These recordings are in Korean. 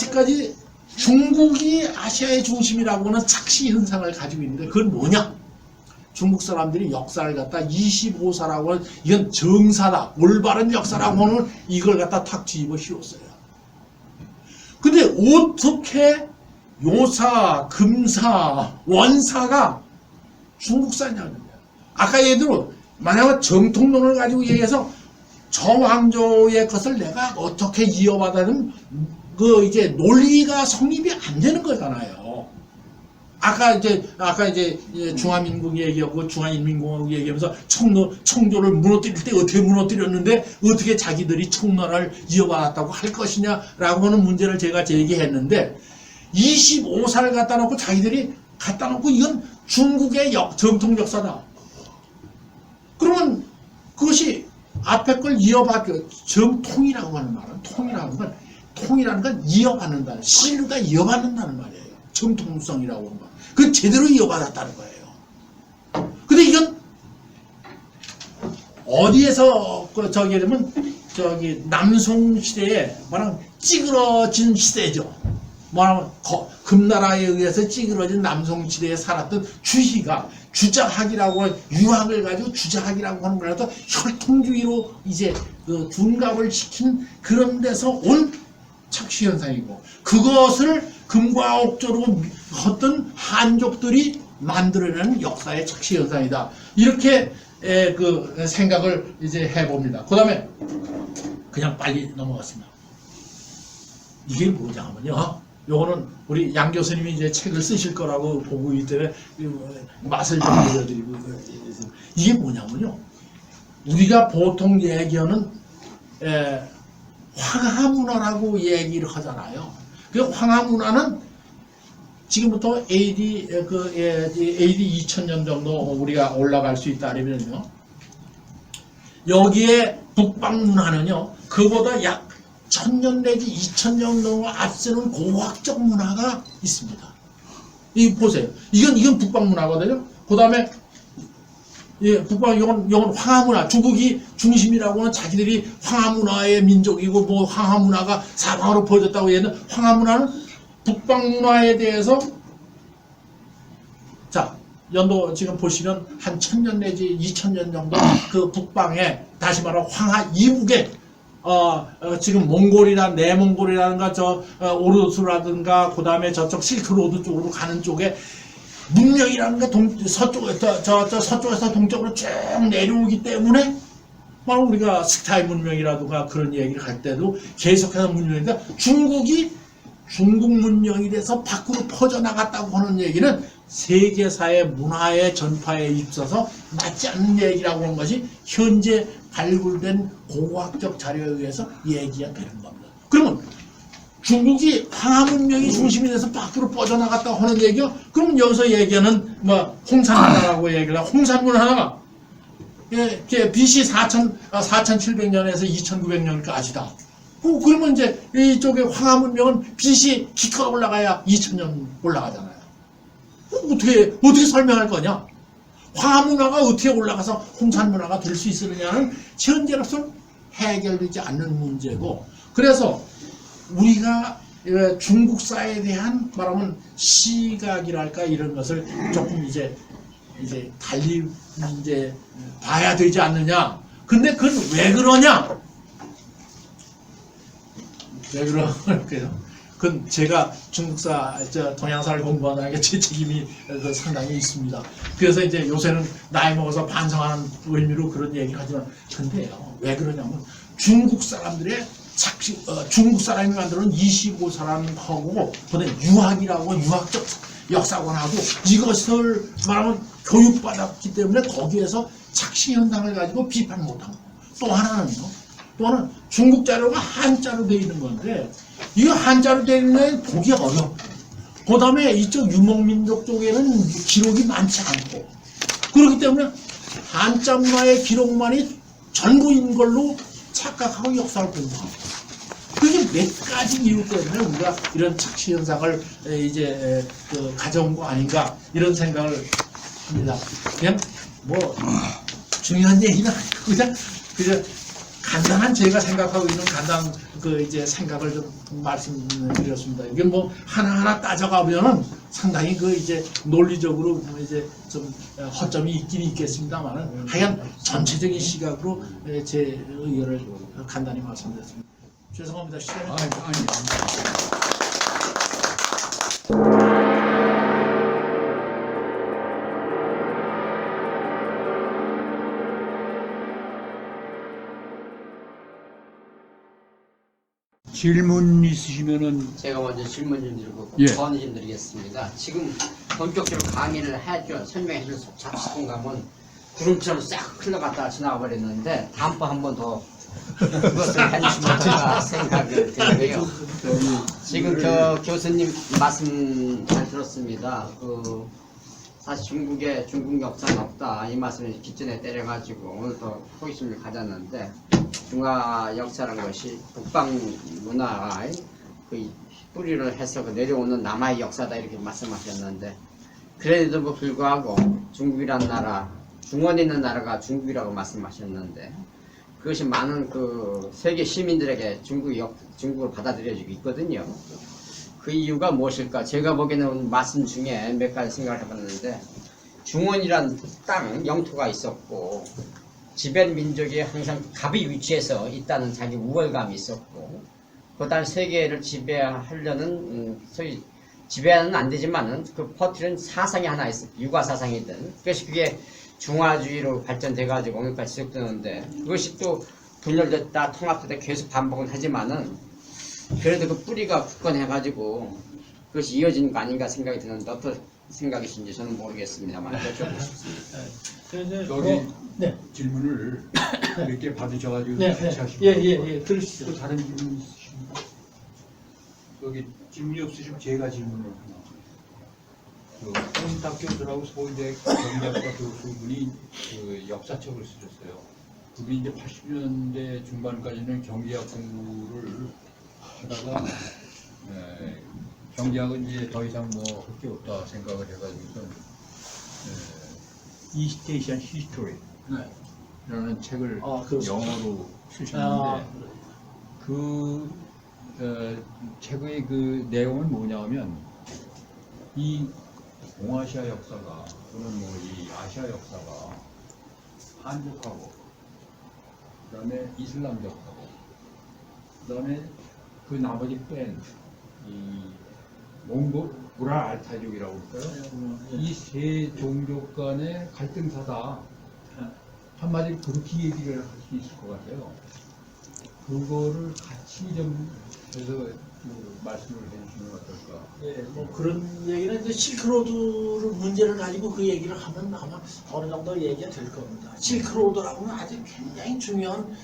아직까지 중국이 아시아의 중심이라고 하는 착시 현상을 가지고 있는데 그건 뭐냐? 중국 사람들이 역사를 갖다 25사라고 하는 이건 정사다, 올바른 역사라고 하는 이걸 갖다 탁 뒤집어 씌웠어요. 근데 어떻게 요사, 금사, 원사가 중국사냐는 거야. 아까 예를 들어 만약에 정통론을 가지고 얘기해서 정왕조의 것을 내가 어떻게 이어받아는 그 이제 논리가 성립이 안 되는 거잖아요. 아까 이제 중화민국 얘기하고 중화인민공화국 얘기하면서 청조를 무너뜨릴 때 어떻게 무너뜨렸는데 어떻게 자기들이 청나라를 이어받았다고 할 것이냐라고 하는 문제를 제가 제기했는데 25사를 갖다 놓고 자기들이 갖다 놓고 이건 중국의 정통 역사다. 그러면 그것이 앞에 걸 이어받고 정통이라고 하는 말은 통이라는 건 이어받는다. 신류가 이어받는다는 말이에요. 정통성이라고 하는 말. 그 제대로 이어받았다는 거예요. 근데 이건 어디에서 저기 되면 저기 남송 시대에 말하면 찌그러진 시대죠. 뭐냐면 금나라에 의해서 찌그러진 남송 시대에 살았던 주희가 주자학이라고 하는 유학을 가지고 주자학이라고 하는 걸 갖다 혈통주의로 이제 그 둔갑을 시킨 그런 데서 온 착시 현상이고 그것을 금과 옥조로 어떤 한족들이 만들어내는 역사의 착시 현상이다. 이렇게 그 생각을 이제 해봅니다. 그 다음에 그냥 빨리 넘어갔습니다. 이게 뭐냐 하면요. 요거는 우리 양 교수님이 이제 책을 쓰실 거라고 보고 있기 때문에 맛을 좀 보여드리고 이게 뭐냐면요. 우리가 보통 얘기하는 황하문화라고 얘기를 하잖아요. 그 황하문화는 지금부터 AD 2000년 정도 우리가 올라갈 수 있다면요. 여기에 북방문화는요. 그보다 약 1000년 내지 2000년 정도 앞서는 고학적 문화가 있습니다. 이 보세요. 이건 북방문화거든요. 그 다음에 북방 이건 황하문화. 중국이 중심이라고 하는 자기들이 황하문화의 민족이고 뭐 황하문화가 사방으로 퍼졌다고 얘는 황하문화는 북방문화에 대해서 자 연도 지금 보시면 한 1000년 내지 2000년 정도 그 북방에 다시 말하면 황하 이북에 지금 몽골이나 내몽골이라든가 오르스라든가 그 다음에 저쪽 실크로드 쪽으로 가는 쪽에 문명이라는 게 서쪽에서 동쪽으로 쭉 내려오기 때문에 바로 우리가 스타일 문명이라든가 그런 얘기를 할 때도 계속해서 문명인데 중국 문명이 돼서 밖으로 퍼져나갔다고 하는 얘기는 세계사의 문화의 전파에 있어서 맞지 않는 얘기라고 하는 것이 현재 발굴된 고고학적 자료에 의해서 얘기가 되는 겁니다. 그러면 중국이 황하문명이 중심이 돼서 밖으로 뻗어나갔다고 하는 얘기요? 그럼 여기서 얘기하는 뭐 홍산문화라고 얘기를 하고 홍산문화가 BC 4700년에서 2900년까지다. 그러면 이제 이쪽에 황하문명은 BC 기껏 올라가야 2000년 올라가잖아요. 어떻게 설명할 거냐? 황하문화가 어떻게 올라가서 홍산문화가 될 수 있느냐는 현재로서는 해결되지 않는 문제고, 그래서 우리가 중국사에 대한 말하면 시각이랄까 이런 것을 조금 이제 달리 이제 봐야 되지 않느냐. 근데 그건 왜 그러냐? 왜 그러냐? 그건 제가 중국사, 동양사를 공부하는 게 제 책임이 상당히 있습니다. 그래서 이제 요새는 나이 먹어서 반성하는 의미로 그런 얘기를 하지만, 근데요, 왜 그러냐면 중국 사람들의 중국 사람이 만드는 25사람하고 그다음에 유학이라고 유학적 역사관하고 이것을 말하면 교육받았기 때문에 거기에서 착시 현상을 가지고 비판 못한 거. 또 하나는 중국 자료가 한자로 되어 있는 건데 이거 한자로 되어 있는 보기 어려워. 그 다음에 이쪽 유목민족 쪽에는 기록이 많지 않고 그렇기 때문에 한자 문화의 기록만이 전부인 걸로 착각하고 역사를 공부하고 그게 몇 가지 이유 때문에 우리가 이런 착시 현상을 이제 가져온 거 아닌가 이런 생각을 합니다. 그냥 뭐 중요한 얘기는 아니고 그냥 간단한 제가 생각하고 있는 간단 그 이제 생각을 좀 말씀드렸습니다. 이게 뭐 하나하나 따져가면은 상당히 그 이제 논리적으로 뭐 이제 좀 허점이 있긴 있겠습니다만은 하여간 전체적인 시각으로 제 의견을 간단히 말씀드렸습니다. 죄송합니다. 시간이 아니. 질문 있으시면은 제가 먼저 질문 좀 드리고 예. 건의 좀 드리겠습니다. 지금 본격적으로 강의를 해줘 설명해줄 잡식공감은 구름처럼 싹 흘러갔다가 지나가 버렸는데 다음번 한 번 더 그것을 해주시면 어떨까 생각이 들고요. 지금 교수님 말씀 잘 들었습니다. 사실 중국 역사는 없다 이 말씀을 기존에 때려가지고 오늘 또 호기심을 가졌는데 중화 역사라는 것이 북방 문화의 그 뿌리를 해서 내려오는 남아의 역사다 이렇게 말씀하셨는데 그래도 불구하고 중국이란 나라 중원에 있는 나라가 중국이라고 말씀하셨는데 그것이 많은 그 세계 시민들에게 중국을 받아들여지고 있거든요. 그 이유가 무엇일까? 제가 보기에는 말씀 중에 몇 가지 생각을 해봤는데 중원이란 땅, 영토가 있었고 지배 민족이 항상 갑의 위치에서 있다는 자기 우월감이 있었고 그다음 세계를 지배하려는 소위 지배는 안 되지만은 그 퍼뜨린 사상이 하나 있어 육아 사상이든 그것이 그게 중화주의로 발전돼가지고 오늘까지 지속되는데 그것이 또 분열됐다 통합됐다 계속 반복은 하지만은 그래도 그 뿌리가 굳건해가지고 그것이 이어지는 거 아닌가 생각이 드는데 어떤 생각이신지 저는 모르겠습니다만 여쭤보고 싶습니다. 여기 네. 질문을 몇 개 받으셔가지고 네, 같이 네. 하시면 예, 그러시죠. 또 다른 질문 있으십니까? 여기 질문이 없으시면 제가 질문을 하나. 홍인탁 교수라고 서울대 경제학과 교수분이 그 역사책을 쓰셨어요. 그분이 이제 80년대 중반까지는 경제학 공부를 하다가 경제학은 이제 더 이상 뭐 할 게 없다 생각을 해가지고서 East Asian History 라는 책을 영어로 쓰셨는데 그 책의 그 내용은 뭐냐면 이 동아시아 역사가 또는 뭐 이 아시아 역사가 한족하고 그다음에 이슬람적하고 그다음에 그 나머지 뺀 이 몽골 우랄알타이족이라고 할까요? 이 세 종족 간의 갈등사다. 한마디로 그렇게 얘기를 할 수 있을 것 같아요. 그거를 같이 좀 해서 그 말씀을 해주시면 어떨까? 예, 뭐 그런 얘기는 이제 실크로드를 문제를 가지고 그 얘기를 하면 아마 어느 정도 얘기가 될 겁니다. 실크로드라고는 아주 굉장히 중요한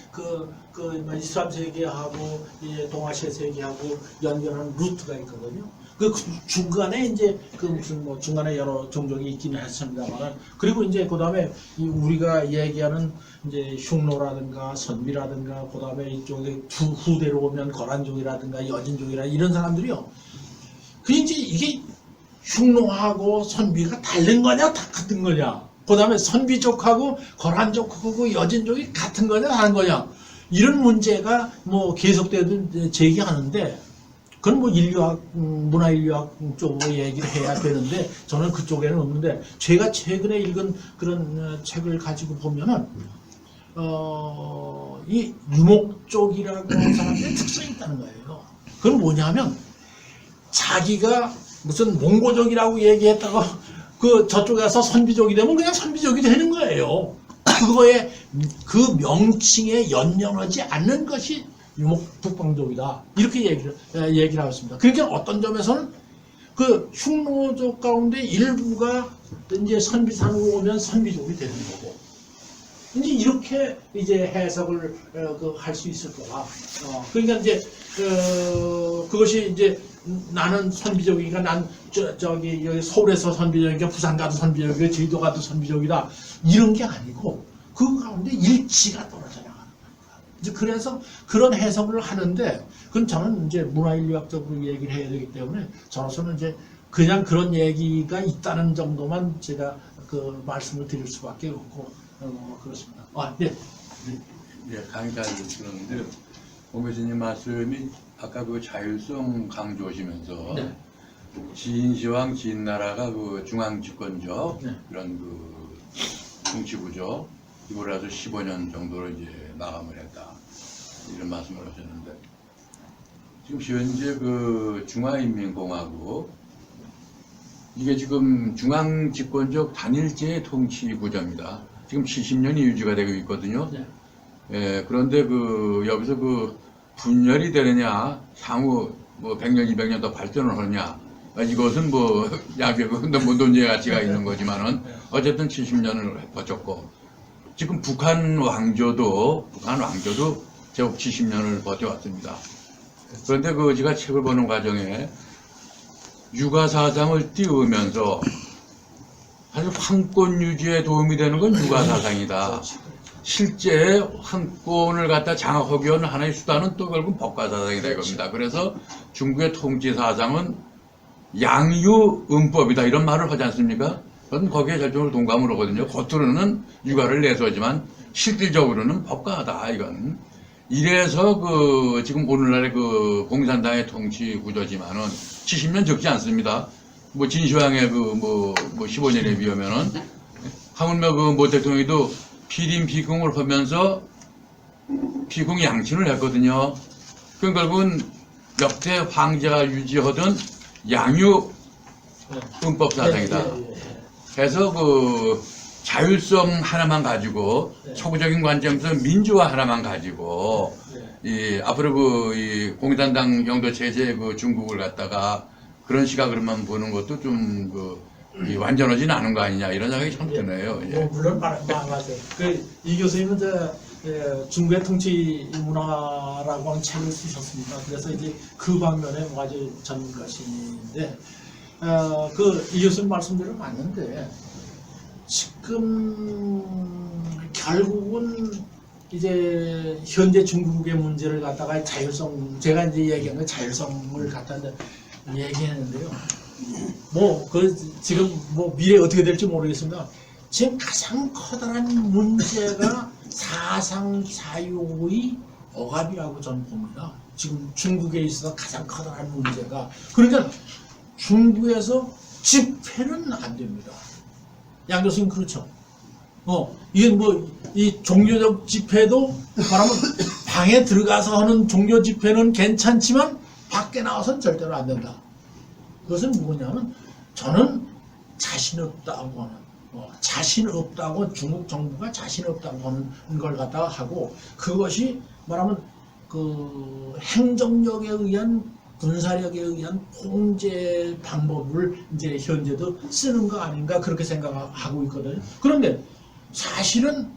이슬람 세계하고 동아시아 세계하고 연결하는 루트가 있거든요. 그 중간에 이제 그 무슨 뭐 중간에 여러 종족이 있기는 했습니다만 그리고 이제 그 다음에 우리가 얘기하는 이제 흉노라든가 선비라든가 그 다음에 이쪽에 후대로 오면 거란족이라든가 여진족이라 이런 사람들이요. 그 이제 이게 흉노하고 선비가 다른 거냐 같은 거냐. 그 다음에 선비족하고 거란족하고 여진족이 같은 거냐 다른 거냐. 이런 문제가 뭐 계속되든 제기하는데 그건 뭐 인류학, 문화인류학 쪽으로 얘기를 해야 되는데 저는 그쪽에는 없는데 제가 최근에 읽은 그런 책을 가지고 보면은 이 유목족이라고 하는 사람들의 특성이 있다는 거예요. 그건 뭐냐면 자기가 무슨 몽고족이라고 얘기했다가 그 저쪽에 가서 선비족이 되면 그냥 선비족이 되는 거예요. 그거에 그 명칭에 연연하지 않는 것이 유목 북방족이다 이렇게 얘기를 하고 있습니다. 그러니까 어떤 점에서는 그 흉노족 가운데 일부가 이제 선비산으로 오면 선비족이 되는 거고 이제 이렇게 이제 해석을 할 수 있을 거다. 그러니까 이제 그것이 이제 나는 선비족이니까 난 저기 여기 서울에서 선비족이니까 부산 가도 선비족이고 제주도 가도 선비족이다 이런 게 아니고 그 가운데 일치가 떨어져 나가는 거니까. 이제 그래서 그런 해석을 하는데 그건 저는 이제 문화인류학적으로 얘기를 해야 되기 때문에 저로서는 이제 그냥 그런 얘기가 있다는 정도만 제가 그 말씀을 드릴 수밖에 없고 그렇습니다. 네. 예, 강의 잘 들었는데 공 교수님 말씀이 아까 그 자율성 강조하시면서 네. 진시황 진나라가 그 중앙 집권적 네. 그런 그 정치구조 이걸 아주 15년 정도로 이제 마감을 했다 이런 말씀을 하셨는데 지금 현재 그 중화인민공화국 이게 지금 중앙 집권적 단일제 통치 구조입니다. 지금 70년이 유지가 되고 있거든요. 네. 예, 그런데 그 여기서 그 분열이 되느냐 향후 뭐 100년, 200년 더 발전을 하느냐 이것은 뭐 약의 너무 논쟁의 가치가 있는 거지만은 어쨌든 70년을 버텼고 지금 북한 왕조도 제법 70년을 버텨왔습니다. 그런데 그 제가 책을 보는 과정에 육아 사상을 띄우면서 사실 황권 유지에 도움이 되는 건 육아 사상이다. 실제 황권을 갖다 장악하기 위한 하나의 수단은 또 결국 법과 사상이다 이겁니다. 그래서 중국의 통치 사상은 양유음법이다 이런 말을 하지 않습니까? 저는 거기에 절대로 동감을 하거든요. 겉으로는 육아를 내세우지만 실질적으로는 법과다 이건. 이래서 그 지금 오늘날의 그 공산당의 통치 구조지만은 70년 적지 않습니다. 뭐 진시황의 그 뭐 15년에 비하면은 하물며 그 모 대통령도 피림 피궁을 하면서 피궁 양친을 했거든요. 그건 결국은 역대 황제가 유지하던 양유 음법 사상이다. 그래서 그 자율성 하나만 가지고 초보적인 관점에서 민주화 하나만 가지고 이 앞으로 이 공산당 영도 체제 그 중국을 갖다가 그런 시각으로만 보는 것도 좀 이 완전하지는 않은 거 아니냐 이런 생각이 참 드네요. 예. 뭐 물론 맞아요. 이 교수님은 중국의 통치 문화라고 하는 책을 쓰셨습니다. 그래서 이제 그 방면에 아주 전문가신데 이 교수님 말씀대로 맞는데 지금 결국은 이제 현재 중국의 문제를 갖다가 자율성 제가 이제 얘기한 건 자율성을 갖다 얘기했는데요. 지금 미래 어떻게 될지 모르겠습니다. 지금 가장 커다란 문제가 사상 자유의 억압이라고 저는 봅니다. 지금 중국에 있어서 가장 커다란 문제가 그러니까 중국에서 집회는 안 됩니다. 양 교수님 그렇죠. 이게 이 종교적 집회도 말하면 방에 들어가서 하는 종교 집회는 괜찮지만 밖에 나와서는 절대로 안 된다. 그것은 뭐냐면 저는 자신 없다고 하는 자신 없다고 중국 정부가 자신 없다고 하는 걸 갖다가 하고 그것이 말하면 그 행정력에 의한 군사력에 의한 통제 방법을 이제 현재도 쓰는 거 아닌가 그렇게 생각하고 있거든요. 그런데 사실은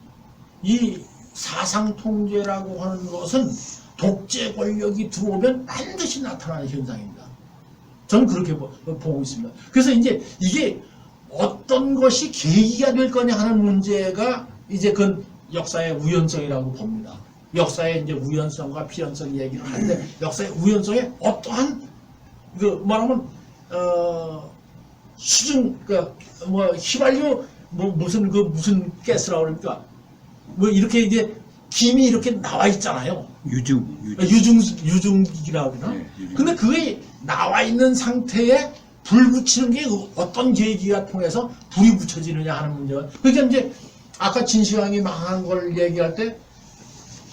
이 사상 통제라고 하는 것은 독재 권력이 들어오면 반드시 나타나는 현상입니다. 저는 그렇게 보고 있습니다. 그래서 이제 이게 어떤 것이 계기가 될 거냐 하는 문제가 이제 그 역사의 우연성이라고 봅니다. 역사의 이제 우연성과 필연성 얘기를 하는데 역사의 우연성에 어떠한 말하면 수증 휘발유 무슨 가스라고 그러니까 이렇게 이제 김이 이렇게 나와 있잖아요. 유증기라고 그러나? 네, 유증기. 근데 그게 나와 있는 상태에 불 붙이는 게 어떤 계기가 통해서 불이 붙여지느냐 하는 문제가. 그러니까 이제 아까 진시황이 망한 걸 얘기할 때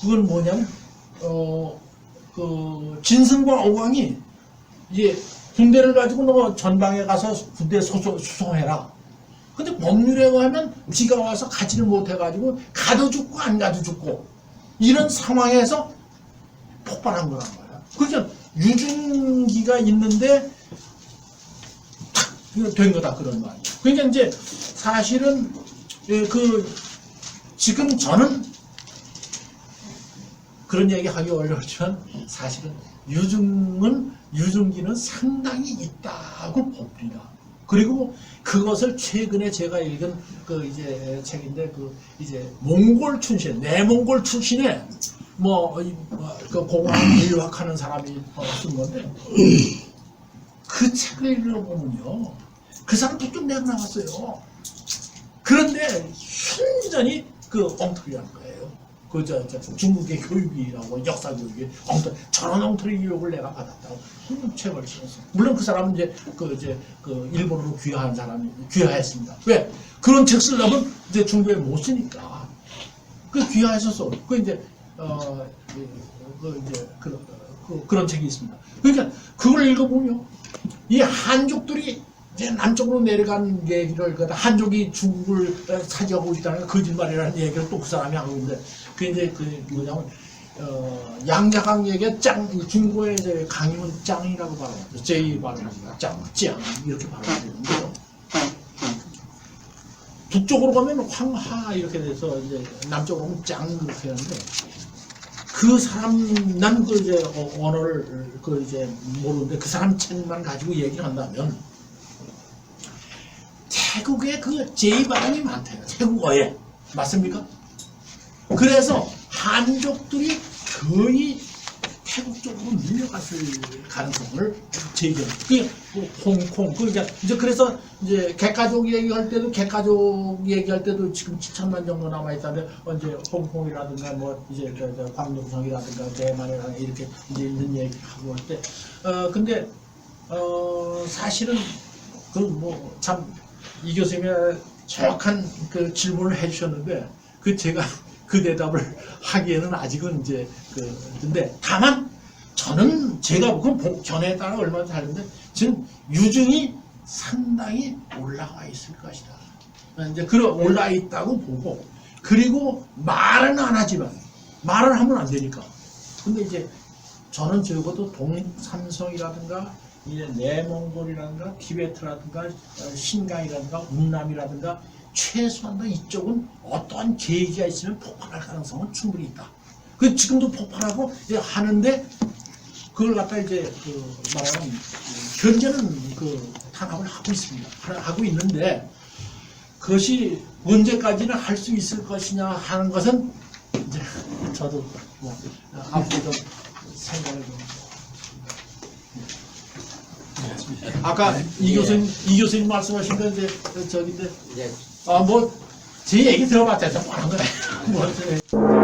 그건 뭐냐면 그 진승과 어광이 이제 군대를 가지고 너 전방에 가서 군대 수송해라. 근데 법률에 의하면 비가 와서 가지를 못해가지고 가도 죽고 안 가도 죽고 이런 상황에서 폭발한 거란 말이야. 그러니까 유증기가 있는데 탁 된 거다 그런 말이야. 그러니까 이제 사실은 지금 저는 그런 얘기 하기 어려웠지만 사실은 유증기는 상당히 있다고 봅니다. 그리고 그것을 최근에 제가 읽은 이제 책인데 이제 몽골 출신, 내몽골 출신의 그 공항 일학하는 사람이 쓴 건데 그 책을 읽어보면요 그 사람 북쪽 내고 나왔어요. 그런데 순전히 엉터리라는 거예요. 중국의 교육이라고 역사 교육이 저런 엉터리 교육을 내가 받았다고 책을 쓰었어. 물론 그 사람은 이제 일본으로 귀화한 사람이 귀화했습니다. 왜? 그런 책 쓰려면 이제 중국에 못 쓰니까 그 귀화해서 써. 그런 책이 있습니다. 그러니까 그걸 읽어보면 이 한족들이 이제 남쪽으로 내려간 얘기를 한족이 중국을 차지하고 있다는 거짓말이라는 얘기를 또 그 사람이 하고 있는데 그 이제 뭐냐면 양자강 얘기가 중국의 이제 강임은 짱이라고 발음하죠. 제이 발음합니다. 짱 이렇게 발음하는데요. 북쪽으로 가면 황하 이렇게 돼서 이제 남쪽으로 가면 짱 이렇게 하는데 그 사람 난 그 이제 언어를 이제 모르는데 그 사람 책만 가지고 얘기를 한다면 태국에 그 제이 발음이 많대요. 태국어에 맞습니까? 그래서 한족들이 거의 태국 쪽으로 밀려갔을 가능성을 제기합니다. 그 홍콩 그러니까 이제 그래서 이제 객가족 얘기할 때도 지금 7천만 정도 남아 있다는데 언제 홍콩이라든가 뭐 이제 광둥성이라든가 대만이라든가 이렇게 이제 있는 얘기 하고 할 때 근데 사실은 그 뭐 참 이 교수님이 정확한 그 질문을 해주셨는데 제가 그 대답을 하기에는 아직은 이제 근데 다만 저는 제가 그 견해에 따라 얼마나 다른데 지금 유증이 상당히 올라와 있을 것이다. 이제 올라와 있다고 보고 그리고 말은 안 하지만 말을 하면 안 되니까. 근데 이제 저는 적어도 동삼성이라든가 이제 내몽골이라든가 티베트라든가 신강이라든가 운남이라든가 최소한 이쪽은 어떠한 계기가 있으면 폭발할 가능성은 충분히 있다. 지금도 폭발하고 하는데 그걸 갖다 이제 말하면 현재는 탄압을 하고 있습니다. 하고 있는데 그것이 언제까지는 할 수 있을 것이냐 하는 것은 이제 저도 뭐 앞으로 좀 생각을 좀. 아까 이 교수님 말씀하신 건 이제 저기인데 뭐 제 얘기 들어봤자 좀 뭐하는 거네.